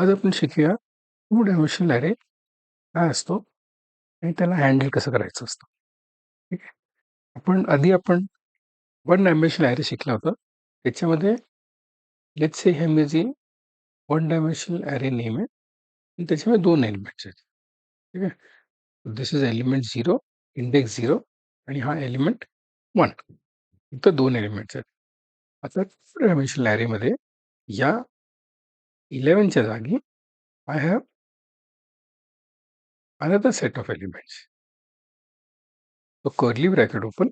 आज आपण शिकूया टू डायमेन्शनल ॲरे काय असतो आणि त्याला हँडल कसं करायचं असतं. ठीक आहे. आपण वन डायमेन्शनल ॲरे शिकला होता. त्याच्यामध्ये लेट्स से हे माझी वन डायमेन्शनल ॲरे नेम आहे आणि त्याच्यामध्ये 2 एलिमेंट्स आहेत. ठीक आहे. दिस इज एलिमेंट 0, इंडेक्स 0 आणि हा एलिमेंट 1. फक्त 2 एलिमेंट्स आहेत. आता टू डायमेन्शनल ॲरेमध्ये या 11 च्या जागी I have another set of elements. तो curly bracket open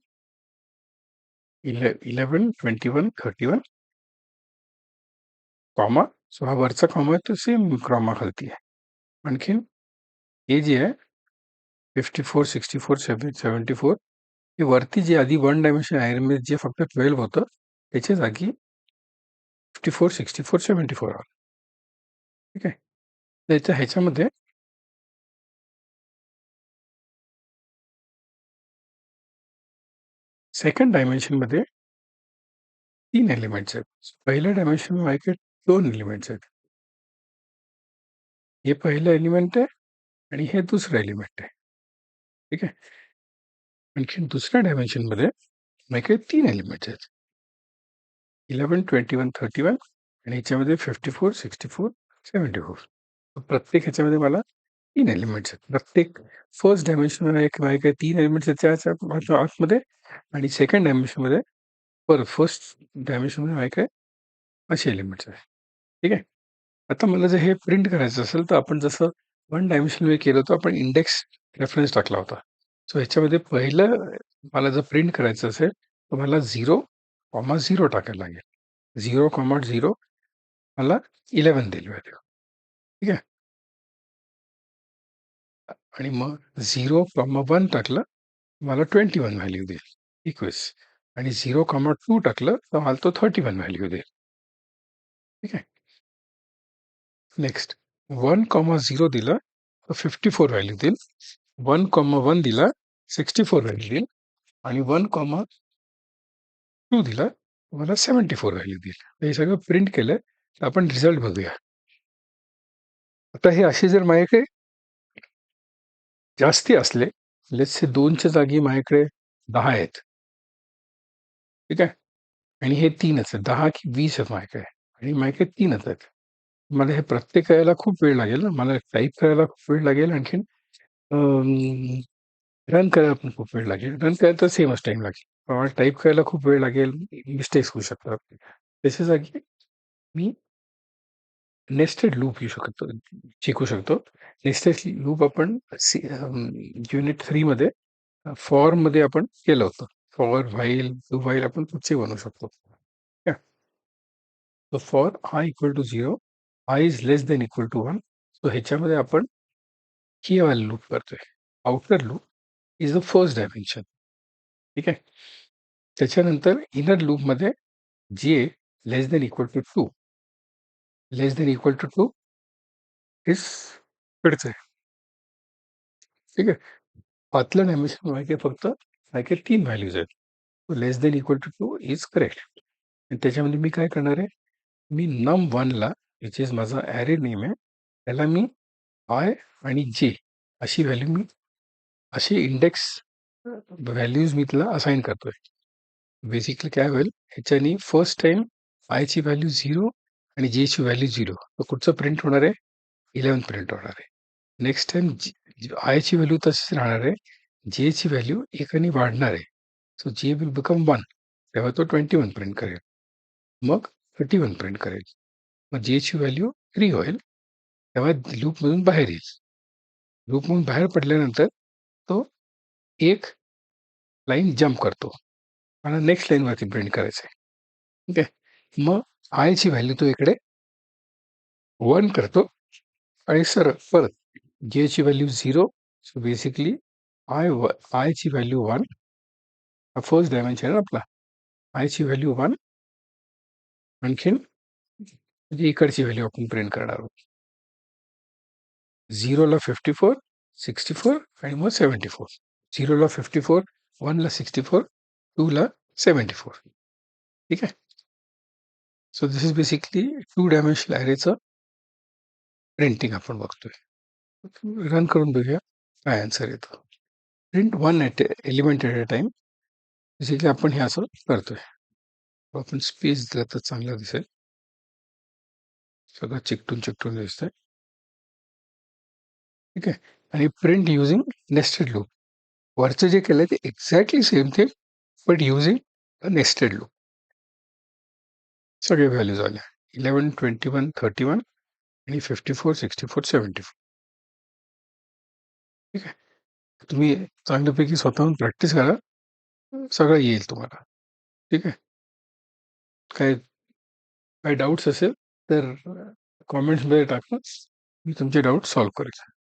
11, 21, 31 comma. So हा वरचा कॉमा आहे तो सेम कॉमा खालती आहे. आणखीन हे जे आहे 54, 64, 74 हे वरती जे आधी वन डायमेन्शन ॲरेमध्ये जे फक्त 12 होतं त्याच्या जागी 54, 64, 74 आलं. ठीक आहे. त्याच्या ह्याच्यामध्ये सेकंड डायमेन्शनमध्ये 3 एलिमेंट्स आहेत. पहिल्या डायमेन्शन माझ्याकडे 2 एलिमेंट्स आहेत. हे पहिलं एलिमेंट आहे आणि हे दुसरं एलिमेंट आहे. ठीक आहे. आणखीन दुसऱ्या डायमेन्शनमध्ये माझ्याकडे 3 एलिमेंट्स आहेत. 11, 21, 31 आणि ह्याच्यामध्ये 54, 64, 74. प्रत्येक ह्याच्यामध्ये मला 3 एलिमेंट्स आहेत. प्रत्येक फर्स्ट डायमेन्शनमध्ये माझ्याकडे 3 एलिमेंट्स आहेत त्याच्या आतमध्ये आणि सेकंड डायमेन्शनमध्ये फर्स्ट डायमेन्शनमध्ये माझ्याकडे असे एलिमेंट्स आहेत. ठीक आहे. आता मला जर हे प्रिंट करायचं असेल तर आपण जसं वन डायमेन्शनमध्ये केलं होतं आपण इंडेक्स रेफरन्स टाकला होता. सो ह्याच्यामध्ये पहिलं मला जर प्रिंट करायचं असेल तर मला 0,0 टाकायला लागेल. 0,0 मला 11 देईल व्हॅल्यू. ठीक आहे. आणि मग 0,1 टाकलं मला 21 व्हॅल्यू देईल. 21 आणि 0,2 टाकलं तर मला तो 31 व्हॅल्यू देईल. ठीक आहे. नेक्स्ट 1,0 दिलं तर 54 व्हॅल्यू देईल. 1,1 दिला 64 व्हॅल्यू देईल आणि 1,2 दिला मला 74 व्हॅल्यू देईल. हे सगळं प्रिंट केलं तर आपण रिझल्ट बघूया. आता हे असे जर माझ्याकडे जास्ती असले, लेट्स से 2च्या जागी माझ्याकडे 10 आहेत. ठीक आहे. आणि हे 3च आहेत. 10 की 20 आहेत माझ्याकडे आणि माझ्याकडे 3च आहेत. मला हे प्रत्येक करायला खूप वेळ लागेल ना. मला टाइप करायला खूप वेळ लागेल. आणखीन रन करायला पण खूप वेळ लागेल. रन करायला तर सेमच टाईम लागेल. पण टाइप करायला खूप वेळ लागेल. मिस्टेक्स होऊ शकतात. त्याच्या जागी मी नेस्टेड लूप शिकू शकतो. नेस्टेड लूप आपण युनिट 3 मध्ये फॉरमध्ये आपण केलं होतं. फॉर, व्हाईल, डू व्हाईल आपण कुठचे बनवू शकतो. So for I equal to 0, I is less than equal to 1. So ह्याच्यामध्ये आपण ही व्हॅल्यू लूप करतोय. Outer loop is the first dimension. ठीक आहे. त्याच्यानंतर इनर लूपमध्ये जे less than equal to 2 less than equal to 2 is कडचं आहे. ठीक आहे. आतलं डायमेन्शन माहिती आहे फक्त माहिती 3 व्हॅल्यूज आहेत. Less than equal to 2 is correct. आणि त्याच्यामध्ये मी काय करणार आहे, मी num1 ला विच इज माझा ॲरे नेम आहे, त्याला मी आय आणि जे अशी व्हॅल्यू मी अशी इंडेक्स व्हॅल्यूज मी त्याला असाइन करतोय. बेसिकली काय होईल, ह्याच्यानी फर्स्ट टाइम आयची व्हॅल्यू 0 आणि जेची व्हॅल्यू 0. तर कुठचं प्रिंट होणार आहे, 11 प्रिंट होणार आहे. नेक्स्ट टाइम आयची व्हॅल्यू तशीच राहणार आहे, जेची व्हॅल्यू एकाने वाढणार आहे. सो जे विल बिकम 1, तेव्हा तो 21 प्रिंट करेल. मग 31 प्रिंट करेल. मग जेची व्हॅल्यू 3 होईल, तेव्हा लूपमधून बाहेर येईल. लूपमधून बाहेर पडल्यानंतर तो एक लाईन जंप करतो. मला नेक्स्ट लाईनवरती प्रिंट करायचं आहे. ठीक आहे. मग आयची व्हॅल्यू तो इकडे 1 करतो आणि सरळ परत जेची व्हॅल्यू 0. सो बेसिकली आयची व्हॅल्यू 1. हा फर्स्ट डायमेन्शन आहे आपला. आयची व्हॅल्यू 1 आणखीन म्हणजे इकडची व्हॅल्यू आपण प्रिंट करणार आहोत. 0ला 54, 64 आणि मग 74. 0ला 54, 1ला 64, 2ला 74. ठीक आहे. So this is basically two dimensional ॲरेचं प्रिंटिंग आपण बघतोय. रन करून बघूया काय आन्सर येतो. Print one element at a time. Basically आपण हे असं करतोय. आपण स्पेस दिलं तर चांगलं दिसेल. सगळं चिकटून चिकटून दिसतंय. ठीक आहे. आणि प्रिंट युजिंग नेस्टेड लूप. वरचं जे केलंय ते exactly same thing but using a nested loop. सगळे व्हॅल्यूज आल्या 11, 21, 31 आणि 54, 64, 74. ठीक आहे. तुम्ही चांगल्यापैकी स्वतःहून प्रॅक्टिस करा. सगळं येईल तुम्हाला. ठीक आहे. काय काय डाऊट्स असेल तर कॉमेंट्समध्ये टाका. मी तुमचे डाऊट सॉल्व्ह करेल.